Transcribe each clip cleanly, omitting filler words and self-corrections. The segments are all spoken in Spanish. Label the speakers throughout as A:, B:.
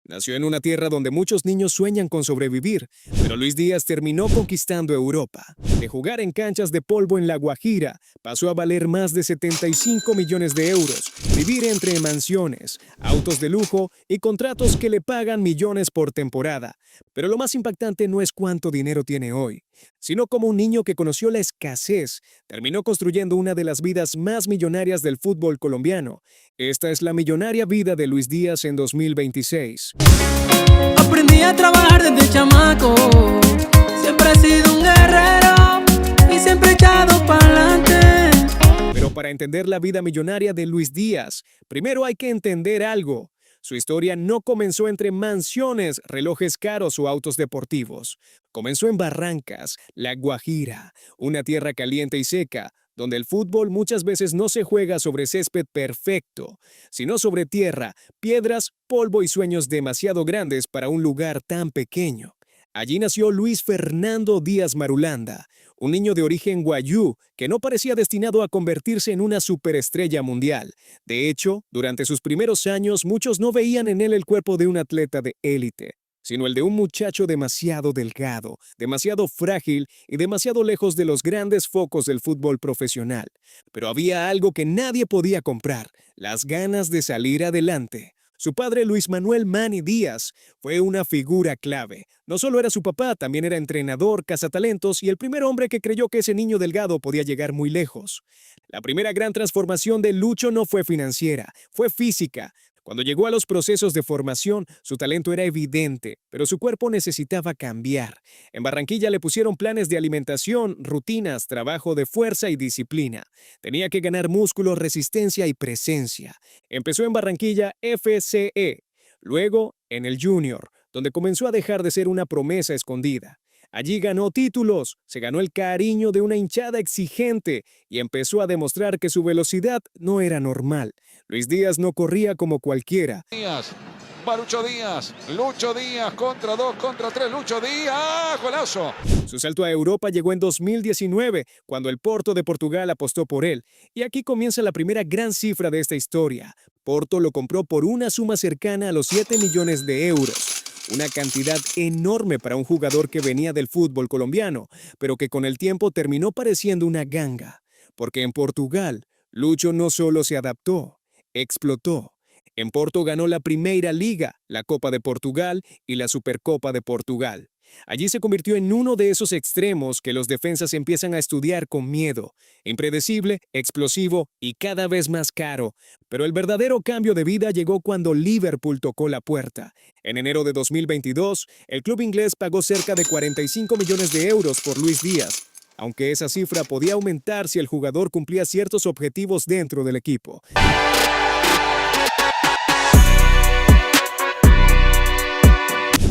A: Nació en una tierra donde muchos niños sueñan con sobrevivir, pero Luis Díaz terminó conquistando Europa. De jugar en canchas de polvo en La Guajira, pasó a valer más de 75 millones de euros, vivir entre mansiones, autos de lujo y contratos que le pagan millones por temporada. Pero lo más impactante no es cuánto dinero tiene hoy, sino como un niño que conoció la escasez, terminó construyendo una de las vidas más millonarias del fútbol colombiano. Esta es la millonaria vida de Luis Díaz en 2026.
B: Aprendí a trabajar desde chamaco, siempre he sido un guerrero y siempre he echado pa'lante.
A: Pero para entender la vida millonaria de Luis Díaz, primero hay que entender algo. Su historia no comenzó entre mansiones, relojes caros o autos deportivos. Comenzó en Barrancas, La Guajira, una tierra caliente y seca, donde el fútbol muchas veces no se juega sobre césped perfecto, sino sobre tierra, piedras, polvo y sueños demasiado grandes para un lugar tan pequeño. Allí nació Luis Fernando Díaz Marulanda, un niño de origen guayú que no parecía destinado a convertirse en una superestrella mundial. De hecho, durante sus primeros años muchos no veían en él el cuerpo de un atleta de élite, sino el de un muchacho demasiado delgado, demasiado frágil y demasiado lejos de los grandes focos del fútbol profesional. Pero había algo que nadie podía comprar: las ganas de salir adelante. Su padre, Luis Manuel Manny Díaz, fue una figura clave. No solo era su papá, también era entrenador, cazatalentos y el primer hombre que creyó que ese niño delgado podía llegar muy lejos. La primera gran transformación de Lucho no fue financiera, fue física. Cuando llegó a los procesos de formación, su talento era evidente, pero su cuerpo necesitaba cambiar. En Barranquilla le pusieron planes de alimentación, rutinas, trabajo de fuerza y disciplina. Tenía que ganar músculo, resistencia y presencia. Empezó en Barranquilla FCE, luego en el Junior, donde comenzó a dejar de ser una promesa escondida. Allí ganó títulos, se ganó el cariño de una hinchada exigente y empezó a demostrar que su velocidad no era normal. Luis Díaz no corría como cualquiera.
C: Va Lucho Díaz, contra 2, contra 3, Lucho Díaz, golazo.
A: Su salto a Europa llegó en 2019, cuando el Porto de Portugal apostó por él. Y aquí comienza la primera gran cifra de esta historia. Porto lo compró por una suma cercana a los 7 millones de euros. Una cantidad enorme para un jugador que venía del fútbol colombiano, pero que con el tiempo terminó pareciendo una ganga. Porque en Portugal, Lucho no solo se adaptó, explotó. En Porto ganó la Primeira Liga, la Copa de Portugal y la Supercopa de Portugal. Allí se convirtió en uno de esos extremos que los defensas empiezan a estudiar con miedo. Impredecible, explosivo y cada vez más caro. Pero el verdadero cambio de vida llegó cuando Liverpool tocó la puerta. En enero de 2022, el club inglés pagó cerca de 45 millones de euros por Luis Díaz, aunque esa cifra podía aumentar si el jugador cumplía ciertos objetivos dentro del equipo.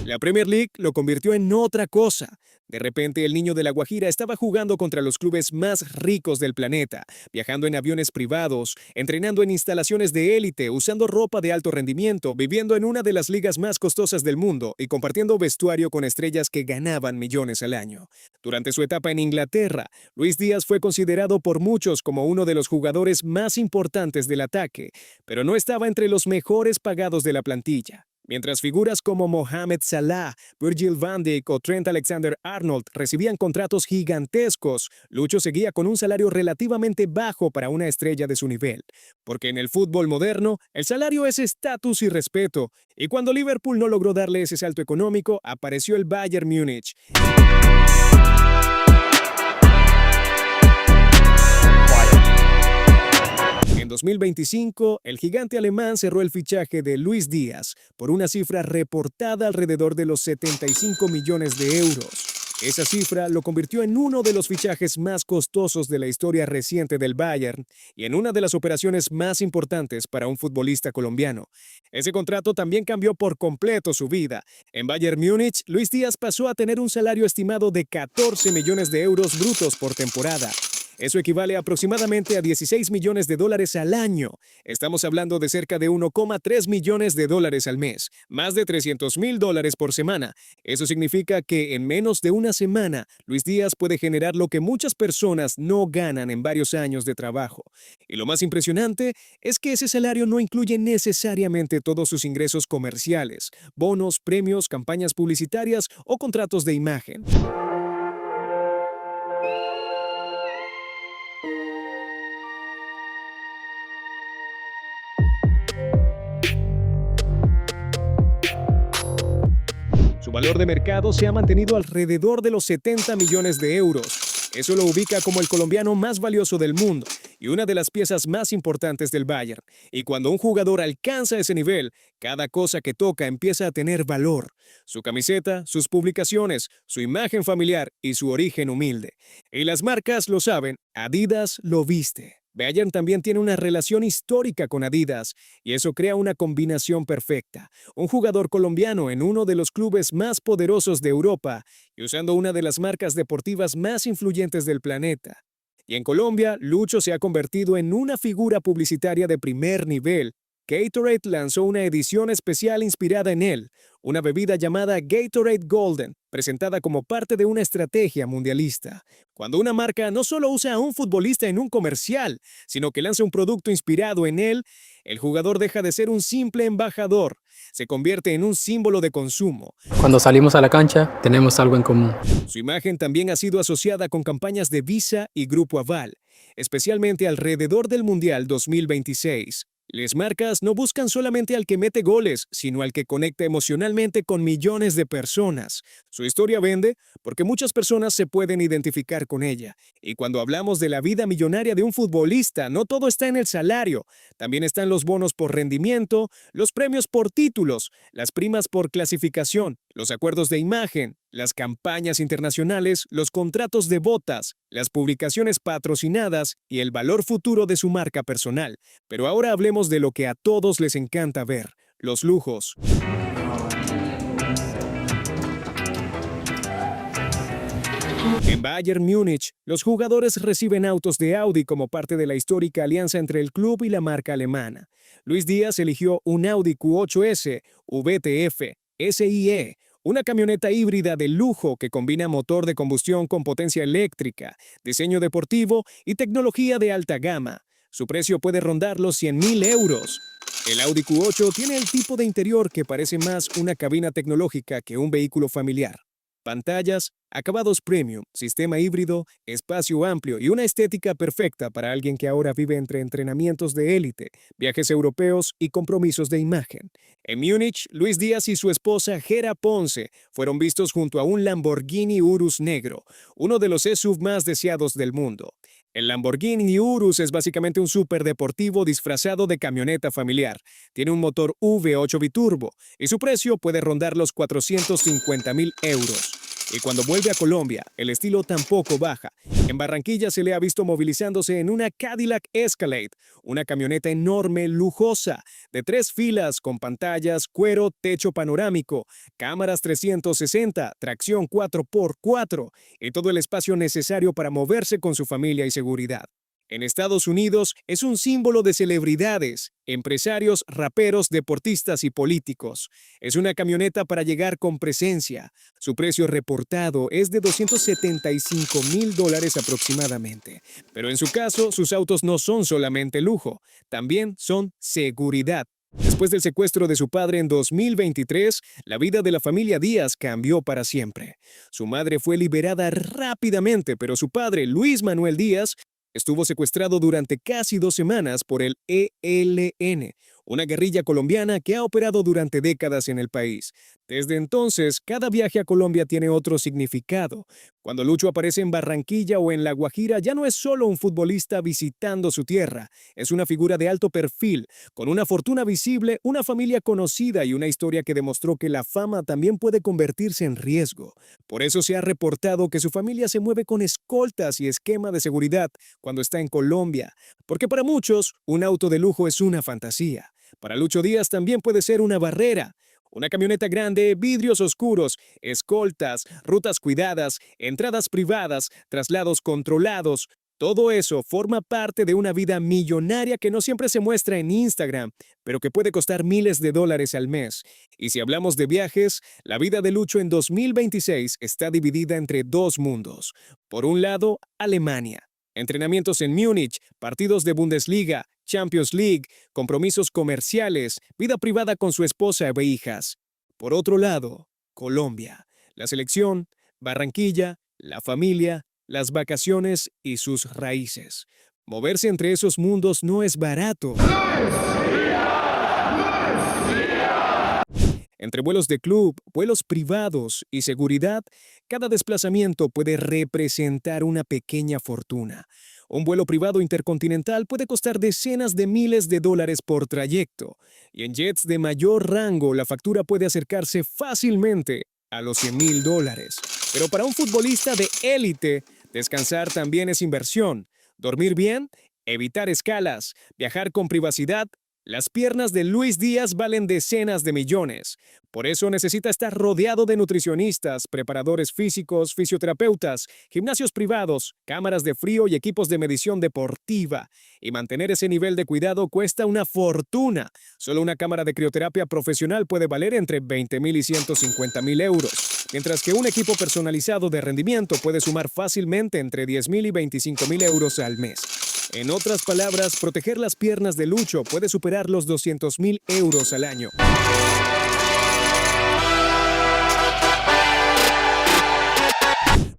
A: La Premier League lo convirtió en otra cosa. De repente, el niño de La Guajira estaba jugando contra los clubes más ricos del planeta, viajando en aviones privados, entrenando en instalaciones de élite, usando ropa de alto rendimiento, viviendo en una de las ligas más costosas del mundo y compartiendo vestuario con estrellas que ganaban millones al año. Durante su etapa en Inglaterra, Luis Díaz fue considerado por muchos como uno de los jugadores más importantes del ataque, pero no estaba entre los mejores pagados de la plantilla. Mientras figuras como Mohamed Salah, Virgil van Dijk o Trent Alexander-Arnold recibían contratos gigantescos, Lucho seguía con un salario relativamente bajo para una estrella de su nivel. Porque en el fútbol moderno, el salario es estatus y respeto, y cuando Liverpool no logró darle ese salto económico, apareció el Bayern Múnich. En 2025, el gigante alemán cerró el fichaje de Luis Díaz por una cifra reportada alrededor de los 75 millones de euros. Esa cifra lo convirtió en uno de los fichajes más costosos de la historia reciente del Bayern y en una de las operaciones más importantes para un futbolista colombiano. Ese contrato también cambió por completo su vida. En Bayern Múnich, Luis Díaz pasó a tener un salario estimado de 14 millones de euros brutos por temporada. Eso equivale aproximadamente a 16 millones de dólares al año. Estamos hablando de cerca de 1,3 millones de dólares al mes, más de 300,000 dólares por semana. Eso significa que en menos de una semana, Luis Díaz puede generar lo que muchas personas no ganan en varios años de trabajo. Y lo más impresionante es que ese salario no incluye necesariamente todos sus ingresos comerciales, bonos, premios, campañas publicitarias o contratos de imagen. Su valor de mercado se ha mantenido alrededor de los 70 millones de euros. Eso lo ubica como el colombiano más valioso del mundo y una de las piezas más importantes del Bayern. Y cuando un jugador alcanza ese nivel, cada cosa que toca empieza a tener valor. Su camiseta, sus publicaciones, su imagen familiar y su origen humilde. Y las marcas lo saben, Adidas lo viste. Bayern también tiene una relación histórica con Adidas y eso crea una combinación perfecta. Un jugador colombiano en uno de los clubes más poderosos de Europa y usando una de las marcas deportivas más influyentes del planeta. Y en Colombia, Lucho se ha convertido en una figura publicitaria de primer nivel. Gatorade lanzó una edición especial inspirada en él, una bebida llamada Gatorade Golden, presentada como parte de una estrategia mundialista. Cuando una marca no solo usa a un futbolista en un comercial, sino que lanza un producto inspirado en él, el jugador deja de ser un simple embajador, se convierte en un símbolo de consumo.
B: Cuando salimos a la cancha, tenemos algo en común.
A: Su imagen también ha sido asociada con campañas de Visa y Grupo Aval, especialmente alrededor del Mundial 2026. Las marcas no buscan solamente al que mete goles, sino al que conecta emocionalmente con millones de personas. Su historia vende porque muchas personas se pueden identificar con ella. Y cuando hablamos de la vida millonaria de un futbolista, no todo está en el salario. También están los bonos por rendimiento, los premios por títulos, las primas por clasificación, los acuerdos de imagen, las campañas internacionales, los contratos de botas, las publicaciones patrocinadas y el valor futuro de su marca personal. Pero ahora hablemos de lo que a todos les encanta ver, los lujos. En Bayern Múnich, los jugadores reciben autos de Audi como parte de la histórica alianza entre el club y la marca alemana. Luis Díaz eligió un Audi Q8S VTF SIE, una camioneta híbrida de lujo que combina motor de combustión con potencia eléctrica, diseño deportivo y tecnología de alta gama. Su precio puede rondar los 100,000 euros. El Audi Q8 tiene el tipo de interior que parece más una cabina tecnológica que un vehículo familiar. Pantallas, acabados premium, sistema híbrido, espacio amplio y una estética perfecta para alguien que ahora vive entre entrenamientos de élite, viajes europeos y compromisos de imagen. En Múnich, Luis Díaz y su esposa Gera Ponce fueron vistos junto a un Lamborghini Urus negro, uno de los SUV más deseados del mundo. El Lamborghini Urus es básicamente un superdeportivo disfrazado de camioneta familiar. Tiene un motor V8 biturbo y su precio puede rondar los 450,000 euros. Y cuando vuelve a Colombia, el estilo tampoco baja. En Barranquilla se le ha visto movilizándose en una Cadillac Escalade, una camioneta enorme, lujosa, de 3 filas con pantallas, cuero, techo panorámico, cámaras 360, tracción 4x4 y todo el espacio necesario para moverse con su familia y seguridad. En Estados Unidos es un símbolo de celebridades, empresarios, raperos, deportistas y políticos. Es una camioneta para llegar con presencia. Su precio reportado es de $275,000 aproximadamente. Pero en su caso, sus autos no son solamente lujo, también son seguridad. Después del secuestro de su padre en 2023, la vida de la familia Díaz cambió para siempre. Su madre fue liberada rápidamente, pero su padre, Luis Manuel Díaz, estuvo secuestrado durante casi 2 semanas por el ELN, una guerrilla colombiana que ha operado durante décadas en el país. Desde entonces, cada viaje a Colombia tiene otro significado. Cuando Lucho aparece en Barranquilla o en La Guajira, ya no es solo un futbolista visitando su tierra, es una figura de alto perfil, con una fortuna visible, una familia conocida y una historia que demostró que la fama también puede convertirse en riesgo. Por eso se ha reportado que su familia se mueve con escoltas y esquema de seguridad cuando está en Colombia, porque para muchos, un auto de lujo es una fantasía. Para Lucho Díaz también puede ser una barrera. Una camioneta grande, vidrios oscuros, escoltas, rutas cuidadas, entradas privadas, traslados controlados. Todo eso forma parte de una vida millonaria que no siempre se muestra en Instagram, pero que puede costar miles de dólares al mes. Y si hablamos de viajes, la vida de Lucho en 2026 está dividida entre dos mundos. Por un lado, Alemania. Entrenamientos en Múnich, partidos de Bundesliga, Champions League, compromisos comerciales, vida privada con su esposa e hijas. Por otro lado, Colombia. La selección, Barranquilla, la familia, las vacaciones y sus raíces. Moverse entre esos mundos no es barato. Entre vuelos de club, vuelos privados y seguridad, cada desplazamiento puede representar una pequeña fortuna. Un vuelo privado intercontinental puede costar decenas de miles de dólares por trayecto, y en jets de mayor rango la factura puede acercarse fácilmente a los $100,000. Pero para un futbolista de élite, descansar también es inversión. Dormir bien, evitar escalas, viajar con privacidad. Las piernas de Luis Díaz valen decenas de millones. Por eso necesita estar rodeado de nutricionistas, preparadores físicos, fisioterapeutas, gimnasios privados, cámaras de frío y equipos de medición deportiva. Y mantener ese nivel de cuidado cuesta una fortuna. Solo una cámara de crioterapia profesional puede valer entre 20,000 y 150,000 euros, mientras que un equipo personalizado de rendimiento puede sumar fácilmente entre 10,000 y 25,000 euros al mes. En otras palabras, proteger las piernas de Lucho puede superar los 200,000 euros al año.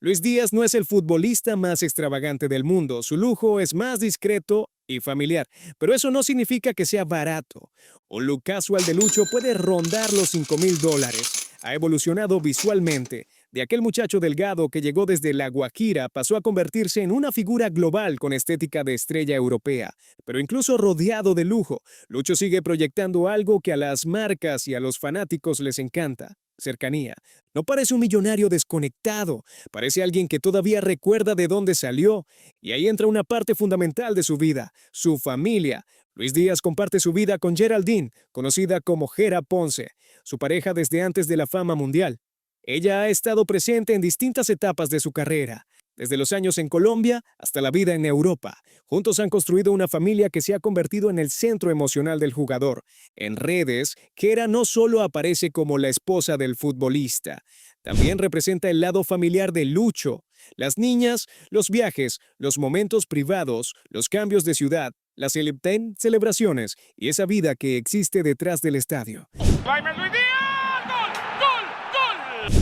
A: Luis Díaz no es el futbolista más extravagante del mundo. Su lujo es más discreto y familiar, pero eso no significa que sea barato. Un look casual de Lucho puede rondar los $5,000. Ha evolucionado visualmente. De aquel muchacho delgado que llegó desde La Guajira, pasó a convertirse en una figura global con estética de estrella europea. Pero incluso rodeado de lujo, Lucho sigue proyectando algo que a las marcas y a los fanáticos les encanta: cercanía. No parece un millonario desconectado, parece alguien que todavía recuerda de dónde salió. Y ahí entra una parte fundamental de su vida: su familia. Luis Díaz comparte su vida con Geraldine, conocida como Gera Ponce, su pareja desde antes de la fama mundial. Ella ha estado presente en distintas etapas de su carrera, desde los años en Colombia hasta la vida en Europa. Juntos han construido una familia que se ha convertido en el centro emocional del jugador. En redes, Gera no solo aparece como la esposa del futbolista, también representa el lado familiar de Lucho. Las niñas, los viajes, los momentos privados, los cambios de ciudad, las celebraciones y esa vida que existe detrás del estadio.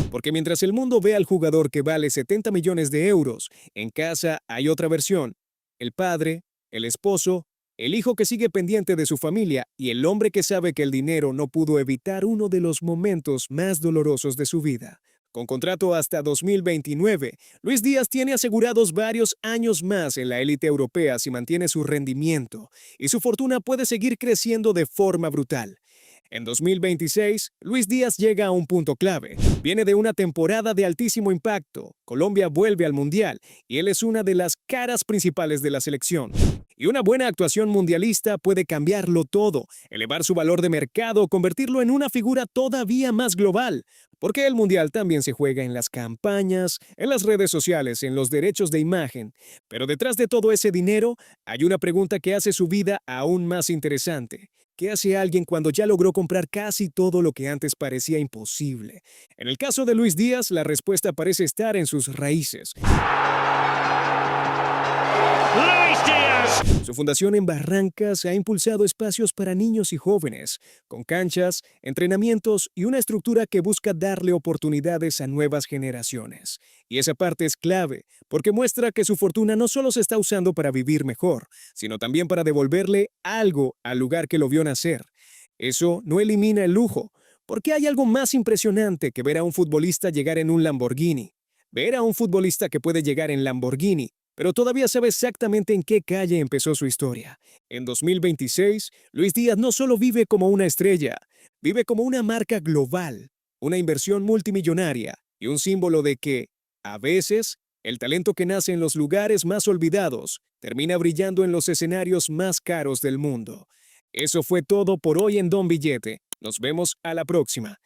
A: Porque mientras el mundo ve al jugador que vale 70 millones de euros, en casa hay otra versión: el padre, el esposo, el hijo que sigue pendiente de su familia y el hombre que sabe que el dinero no pudo evitar uno de los momentos más dolorosos de su vida. Con contrato hasta 2029, Luis Díaz tiene asegurados varios años más en la élite europea si mantiene su rendimiento, y su fortuna puede seguir creciendo de forma brutal. En 2026, Luis Díaz llega a un punto clave. Viene de una temporada de altísimo impacto. Colombia vuelve al Mundial y él es una de las caras principales de la selección. Y una buena actuación mundialista puede cambiarlo todo, elevar su valor de mercado, convertirlo en una figura todavía más global. Porque el Mundial también se juega en las campañas, en las redes sociales, en los derechos de imagen. Pero detrás de todo ese dinero, hay una pregunta que hace su vida aún más interesante. ¿Qué hace alguien cuando ya logró comprar casi todo lo que antes parecía imposible? En el caso de Luis Díaz, la respuesta parece estar en sus raíces. Luis Díaz. Su fundación en Barrancas ha impulsado espacios para niños y jóvenes, con canchas, entrenamientos y una estructura que busca darle oportunidades a nuevas generaciones. Y esa parte es clave, porque muestra que su fortuna no solo se está usando para vivir mejor, sino también para devolverle algo al lugar que lo vio nacer. Eso no elimina el lujo, porque hay algo más impresionante que ver a un futbolista llegar en un Lamborghini. Ver a un futbolista que puede llegar en Lamborghini, pero todavía sabe exactamente en qué calle empezó su historia. En 2026, Luis Díaz no solo vive como una estrella, vive como una marca global, una inversión multimillonaria y un símbolo de que, a veces, el talento que nace en los lugares más olvidados termina brillando en los escenarios más caros del mundo. Eso fue todo por hoy en Don Billete. Nos vemos a la próxima.